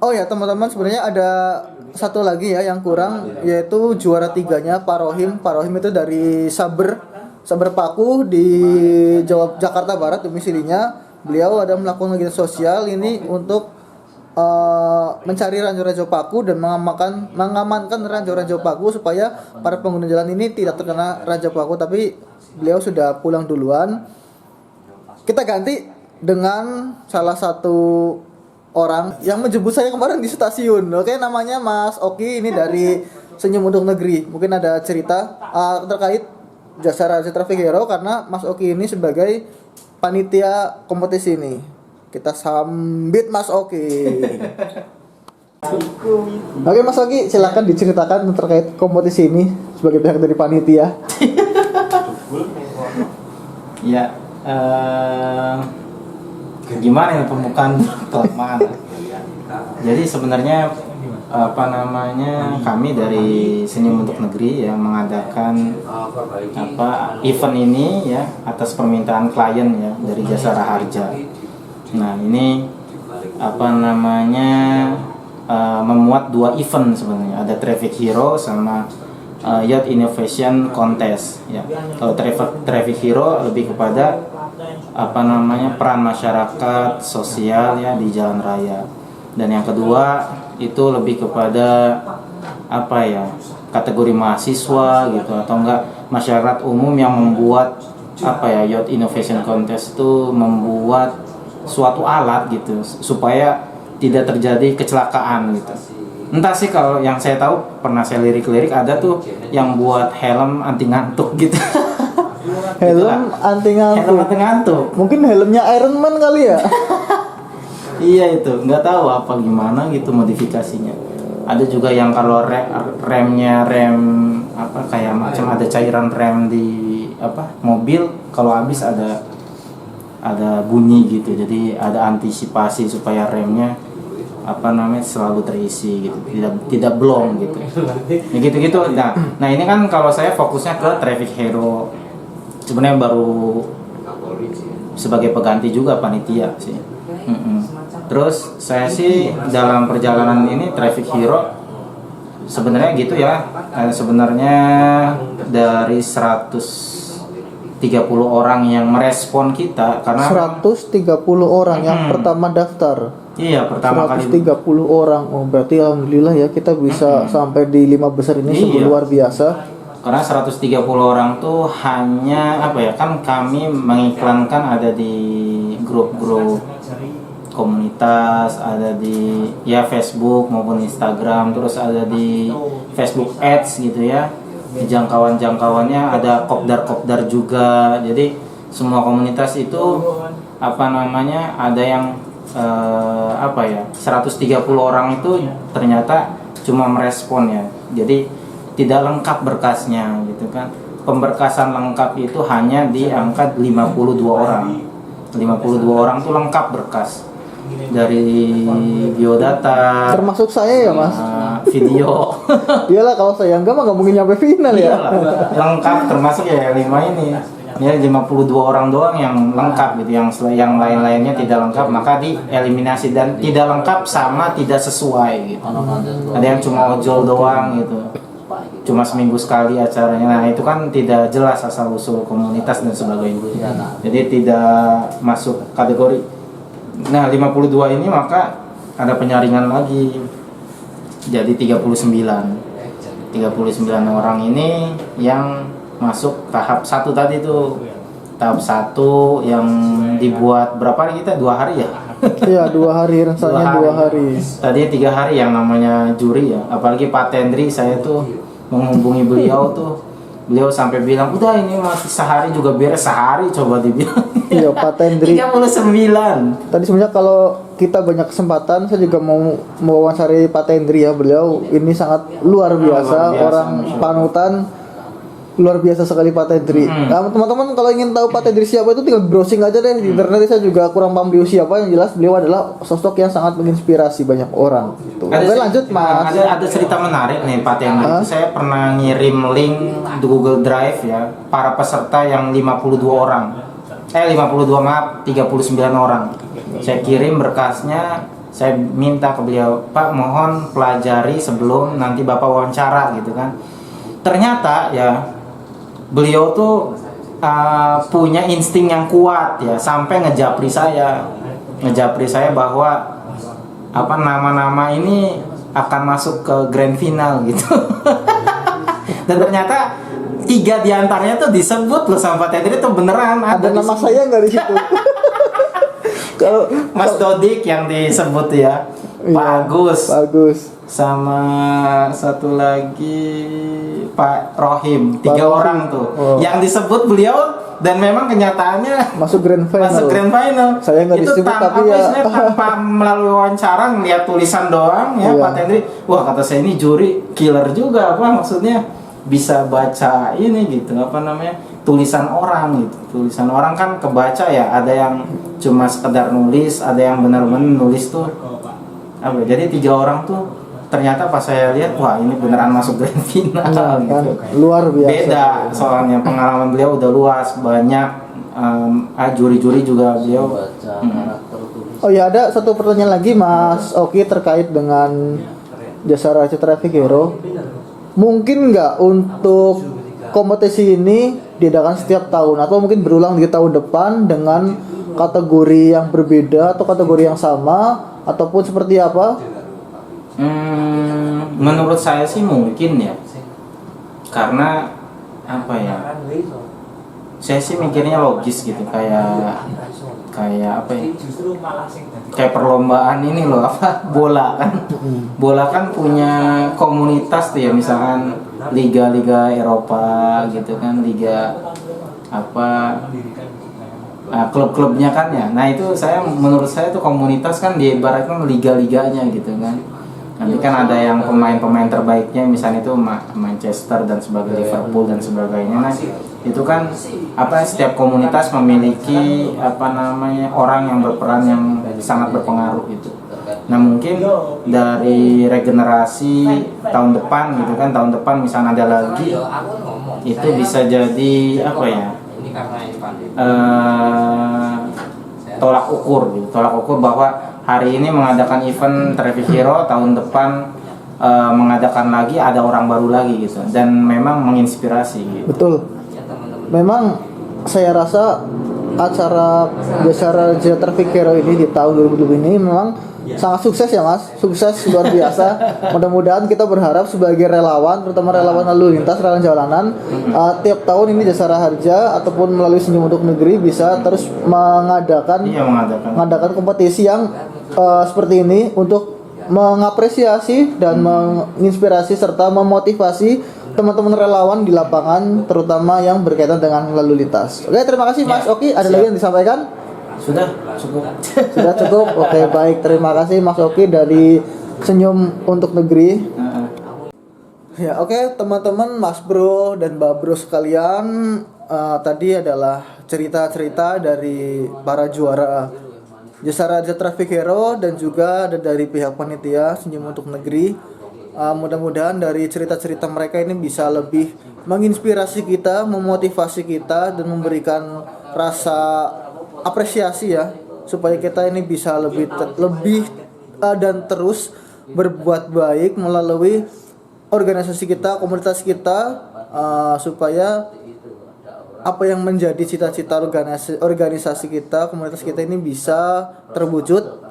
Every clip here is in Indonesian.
Oh ya teman-teman, sebenarnya ada satu lagi ya yang kurang, yaitu juara tiganya Pak Rohim. Pak Rohim itu dari Saber Paku di Jakarta Barat domisilinya. Beliau ada melakukan kegiatan sosial ini untuk mencari ranjau-ranjau paku dan mengamankan ranjau-ranjau paku supaya para pengguna jalan ini tidak terkena ranjau paku. Tapi beliau sudah pulang duluan. Kita ganti dengan salah satu orang yang menjemput saya kemarin di stasiun. Oke, namanya Mas Oki, ini dari Senyum Untuk Negeri. Mungkin ada cerita terkait jasa raja traffic hero, karena Mas Oki ini sebagai panitia kompetisi ini. Kita sambit Mas Oki. Oke Mas Oki, silakan diceritakan terkait kompetisi ini sebagai pihak dari panitia. Ya, gimana ya pembukaan kelemahan. Jadi sebenarnya kami dari Senyum Untuk Negeri yang mengadakan event ini ya atas permintaan klien ya dari Jasa Raharja. Nah ini memuat dua event sebenarnya, ada Traffic Hero sama Youth Innovation Contest ya. Kalau Traffic Hero lebih kepada peran masyarakat sosial ya di jalan raya, dan yang kedua itu lebih kepada kategori mahasiswa gitu atau enggak masyarakat umum yang membuat Youth Innovation Contest itu membuat suatu alat gitu supaya tidak terjadi kecelakaan gitu. Entah sih, kalau yang saya tahu pernah saya lirik ada tuh yang buat helm anti ngantuk gitu. Helm anti ngantuk. Mungkin helmnya Iron Man kali ya. Iya itu, nggak tahu apa gimana gitu modifikasinya. Ada juga yang kalau remnya kayak macam ada cairan rem di mobil, kalau habis ada bunyi gitu. Jadi ada antisipasi supaya remnya selalu terisi gitu, tidak blong gitu. Ya gitu-gitu. Nah ini kan kalau saya fokusnya ke Traffic Hero. Sebenarnya baru sebagai pengganti juga panitia sih. Terus saya sih dalam perjalanan ini Traffic Hero sebenarnya gitu ya. Sebenarnya dari 130 orang yang merespon kita, karena 130 orang yang pertama daftar. Iya, pertama 130 kali orang. Oh, berarti alhamdulillah ya kita bisa sampai di 5 besar ini, sungguh luar biasa. Karena 130 orang tuh hanya kan kami mengiklankan ada di grup-grup komunitas, ada di Facebook maupun Instagram, terus ada di Facebook Ads gitu ya. Jangkauannya ada kopdar juga. Jadi semua komunitas itu ada yang 130 orang itu ternyata cuma merespon ya. Jadi tidak lengkap berkasnya gitu kan. Pemberkasan lengkap itu hanya diangkat 52 orang. 52 orang tuh lengkap berkas. Dari biodata, termasuk saya ya Mas, video. Iyalah, kalau saya enggak mungkin nyampe final ya. Lengkap termasuk ya 5 ini. Ya 52 orang doang yang lengkap gitu, yang lain-lainnya tidak lengkap, maka dieliminasi. Dan tidak lengkap sama tidak sesuai gitu. Ada yang cuma ojol doang gitu, cuma seminggu sekali acaranya. Nah itu kan tidak jelas asal usul komunitas dan sebagainya, jadi tidak masuk kategori. Nah 52 ini maka ada penyaringan lagi, jadi 39 orang ini yang masuk tahap 1 tadi tuh. Tahap 1 yang dibuat berapa hari kita? 2 hari ya? Iya 2 hari, rencananya 2 hari. Tadinya 3 hari yang namanya juri ya. Apalagi Pak Tendri, saya tuh menghubungi beliau tuh, beliau sampai bilang udah ini masih sehari juga beres. Sehari coba dibilang. Iya Pak Tendri 39. Tadi sebenarnya kalau kita banyak kesempatan, saya juga mau mewawancari Pak Tendri ya. Beliau ini sangat luar biasa, orang panutan. Luar biasa sekali Pak Tendri. Nah, teman-teman kalau ingin tahu Pak Tendri siapa itu tinggal browsing aja deh di internet. Saya juga kurang paham beliau siapa, yang jelas beliau adalah sosok yang sangat menginspirasi banyak orang gitu. Oke, lanjut Mas. Ada cerita menarik nih Pak Tendri. Saya pernah ngirim link di Google Drive ya, para peserta yang 52 orang. 39 orang. Saya kirim berkasnya Saya minta ke beliau, Pak mohon pelajari sebelum nanti Bapak wawancara gitu kan. Ternyata ya beliau tuh punya insting yang kuat ya, sampai ngejapri saya bahwa apa nama-nama ini akan masuk ke grand final gitu. Dan ternyata 3 diantaranya tuh disebut loh sama Pak Tedri, itu beneran Ada di nama sini. saya nggak di situ? Kalau Mas Dodik yang disebut ya, Pak Agus, sama satu lagi Pak Rohim, 3 orang tuh yang disebut beliau, dan memang kenyataannya masuk grand final. Saya nggak itu disebut tapi ya tanpa melalui wawancara, ngeliat tulisan doang ya. Iya. Pak Tedri, wah kata saya ini juri killer juga, apa maksudnya bisa baca ini gitu, apa namanya, tulisan orang gitu. Tulisan orang kan kebaca ya, ada yang cuma sekedar nulis, ada yang benar-benar nulis tuh apa. Jadi 3 orang tuh ternyata pas saya lihat, wah ini beneran masuk grand final gitu. kan, luar biasa. Beda soalnya pengalaman beliau udah luas, banyak juri-juri juga beliau. Oh ya, ada satu pertanyaan lagi Mas Oki terkait dengan Jasara Traffic Hero. Mungkin nggak untuk kompetisi ini diadakan setiap tahun atau mungkin berulang di tahun depan dengan kategori yang berbeda atau kategori yang sama ataupun seperti apa? Menurut saya sih mungkin ya, karena apa ya? Saya sih mikirnya logis gitu, kayak apa ya? Kayak perlombaan ini loh, apa, bola kan? Bola kan punya komunitas tuh ya, misalkan liga-liga Eropa gitu kan, liga apa, klub-klubnya kan ya. Nah itu menurut saya tuh komunitas kan diibaratkan liga-liganya gitu kan. Nanti kan ada yang pemain-pemain terbaiknya, misalnya itu Manchester dan sebagainya, Liverpool dan sebagainya. Nah itu kan apa, setiap komunitas memiliki apa namanya orang yang berperan yang sangat berpengaruh gitu. Nah mungkin dari regenerasi tahun depan gitu kan, tahun depan misalnya ada lagi, itu bisa jadi apa ya, tolak ukur bahwa hari ini mengadakan event Traffic Hero, tahun depan mengadakan lagi, ada orang baru lagi gitu, dan memang menginspirasi gitu. Betul. Memang saya rasa acara Jasara Traffic Hero ini di tahun 2020 ini memang sangat sukses ya Mas, sukses luar biasa. Mudah-mudahan kita berharap sebagai relawan, terutama relawan lalu lintas, relawan jalanan, tiap tahun ini Jasara Harja ataupun melalui Senyum Untuk Negeri bisa terus mengadakan kompetisi yang seperti ini untuk mengapresiasi dan menginspirasi serta memotivasi teman-teman relawan di lapangan, terutama yang berkaitan dengan lalu lintas. Oke, terima kasih Mas Oki. Ada lagi yang disampaikan? Sudah cukup. Sudah cukup. Oke, baik. Terima kasih Mas Oki dari Senyum Untuk Negeri. Ya, oke teman-teman, Mas Bro dan Mbak Bro sekalian, tadi adalah cerita-cerita dari para juara Jasara Traffic Hero dan juga dari pihak panitia Senyum Untuk Negeri. Mudah-mudahan dari cerita-cerita mereka ini bisa lebih menginspirasi kita, memotivasi kita, dan memberikan rasa apresiasi ya, supaya kita ini bisa lebih dan terus berbuat baik melalui organisasi kita, komunitas kita, supaya apa yang menjadi cita-cita organisasi kita, komunitas kita ini bisa terwujud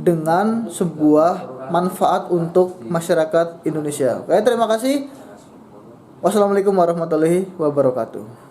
dengan sebuah manfaat untuk masyarakat Indonesia. Oke, terima kasih. Wassalamualaikum warahmatullahi wabarakatuh.